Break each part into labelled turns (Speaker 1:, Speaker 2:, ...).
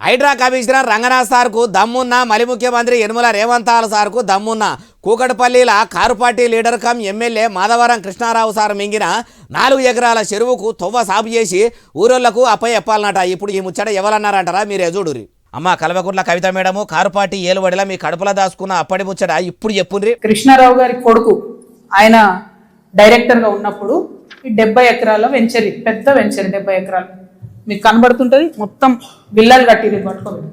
Speaker 1: Hydraa commissioner Ranganath సార్కు దమ్మున్న మలి ముఖ్యమంత్రి యనమల రేవంతాల సార్కు దమ్మున్న కూకట్పల్లిల car party leader cum MLA Madhavaram Krishna Rao sir మింగిన 4 ఎకరాల చెరువుకు తొవ్వ సాపు చేసి ఊరోళ్లకు అప్పయ్యప్పాలన్నట. ఇప్పుడు ఈ ముచ్చట ఎవరన్నారంటారా మీరే చూడురి. అమ్మ Kalvakuntla Kavitha madam car party ఏలుబడిలా మీ కడుపులో దాచుకున్న అప్పటి ముచ్చట ఇప్పుడు చెప్పుండ్రి.
Speaker 2: కృష్ణారావు గారి కొడుకు ఆయన డైరెక్టర్గా ఉన్నప్పుడు 70 ఎకరాల వెంచరీ, పెద్ద వెంచరీ 70 ఎకరాలు మీకు కనబడుతుంటది. మొత్తం విల్లాలు కట్టిరు, పట్టుకోండి.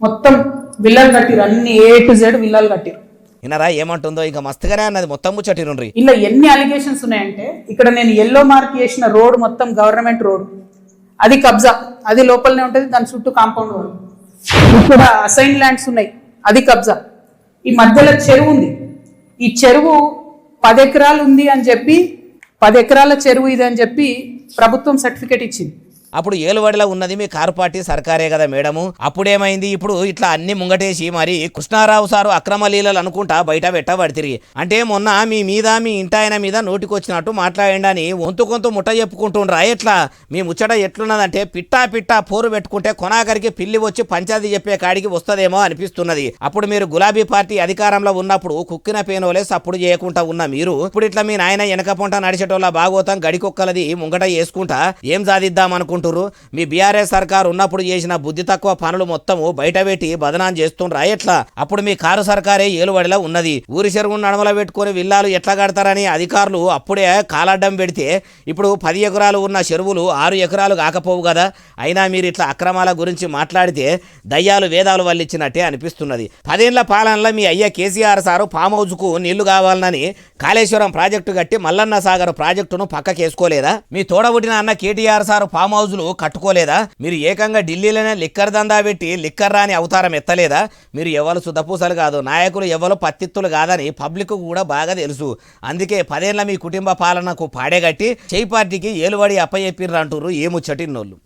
Speaker 2: మొత్తం విల్లాలు కట్టిరు, అన్ని A to Z విల్లాలు కట్టిరు.
Speaker 1: వినరా ఏమంటుందో, ఇంకా మస్తుగానే అన్నది మొత్తం ముచ్చటినుండ్రి.
Speaker 2: ఇలా ఎన్ని అలిగేషన్స్ ఉన్నాయంటే, ఇక్కడ నేను ఎల్లో మార్క్ చేసిన రోడ్ మొత్తం గవర్నమెంట్ రోడ్, అది కబ్జా, అది లోపలనే ఉంటుంది, దాని చుట్టూ కాంపౌండ్ వాళ్ళు. ఇక్కడ అసైన్ ల్యాండ్స్ ఉన్నాయి, అది కబ్జా. ఈ మధ్యలో చెరువు ఉంది, ఈ చెరువు 10 ఎకరాలు ఉంది అని చెప్పి, 10 ఎకరాల చెరువు ఇది అని చెప్పి ప్రభుత్వం సర్టిఫికేట్ ఇచ్చింది.
Speaker 1: అప్పుడు ఏలుబడిలో ఉన్నది మీ కారు పార్టీ సర్కారే కదా మేడము. అప్పుడేమైంది, ఇప్పుడు ఇట్లా అన్ని ముంగటేసి మరి కృష్ణారావు సారు అక్రమ లీలలు అనుకుంటా బయట పెట్టబడి తిరిగి. అంటే మొన్న మీ మీద మీ ఇంటాయన మీద నోటికొచ్చినట్టు మాట్లాడండి వంతు కొంత ముట్ట చెప్పుకుంటుండ్రా. ఎట్లా మీ ముచ్చట ఎట్లున్నదంటే పిట్టా పోరు పెట్టుకుంటే కొనాకరికి పిల్లి వచ్చి పంచాయతీ చెప్పే కాడికి వస్తుందేమో అనిపిస్తున్నది. అప్పుడు మీరు గులాబీ పార్టీ అధికారంలో ఉన్నప్పుడు కుక్కిన పేనోలే సప్పుడు చేయకుండా ఉన్న మీరు ఇప్పుడు ఇట్లా మీ నాయన వెనక పొంట నడిచేటోళ్ళ బాగోతాం గడికొక్కలది ముంగట చేసుకుంటా ఏం సాధిద్దాం అనుకుంటున్నారు. మీ బీఆర్ఎస్ సర్కారు ఉన్నప్పుడు చేసిన బుద్ధి తక్కువ పనులు మొత్తము బయటపెట్టి బదనాం చేస్తుండ్రా. ఎట్లా అప్పుడు మీ కారు సర్కారే ఏలుబడిలో ఉన్నది. ఊరి చెరువు నడమల పెట్టుకుని విల్లాలు ఎట్లా కడతారని అధికారులు అప్పుడే కాలడ్డం పెడితే ఇప్పుడు 10 ఎకరాలు ఉన్న చెరువులు 6 ఎకరాలు కాకపోవు కదా. అయినా మీరు ఇట్లా అక్రమాల గురించి మాట్లాడితే దయ్యాలు వేదాలు వల్లిచ్చినట్టే అనిపిస్తున్నది. 10 ఏళ్ల పాలనలో మీ అయ్య కేసీఆర్ సారు ఫామ్ హౌస్కు నీళ్లు కావాలని కాళేశ్వరం ప్రాజెక్టు కట్టి మల్లన్న సాగర్ ప్రాజెక్టును పక్కకేసుకోలేదా? మీ తోడబుట్టిన అన్న కేటీఆర్ సారు ఫామ్ హౌస్ కట్టుకోలేదా? మీరు ఏకంగా ఢిల్లీలోనే లిక్కర్ దందా పెట్టి లిక్కర్ రాని అవతారం ఎత్తలేదా? మీరు ఎవరు సుధపూసలు కాదు, నాయకులు ఎవరు పత్తిత్తులు కాదని పబ్లిక్ కూడా బాగా తెలుసు. అందుకే 10 ఏళ్ల మీ కుటుంబ పాలనకు పాడేగట్టి చేయి పార్టీకి ఏలుబడి అప్పచెప్పిర్రు అంటుర్రు ఏ ముచ్చటిన్నోళ్ళు.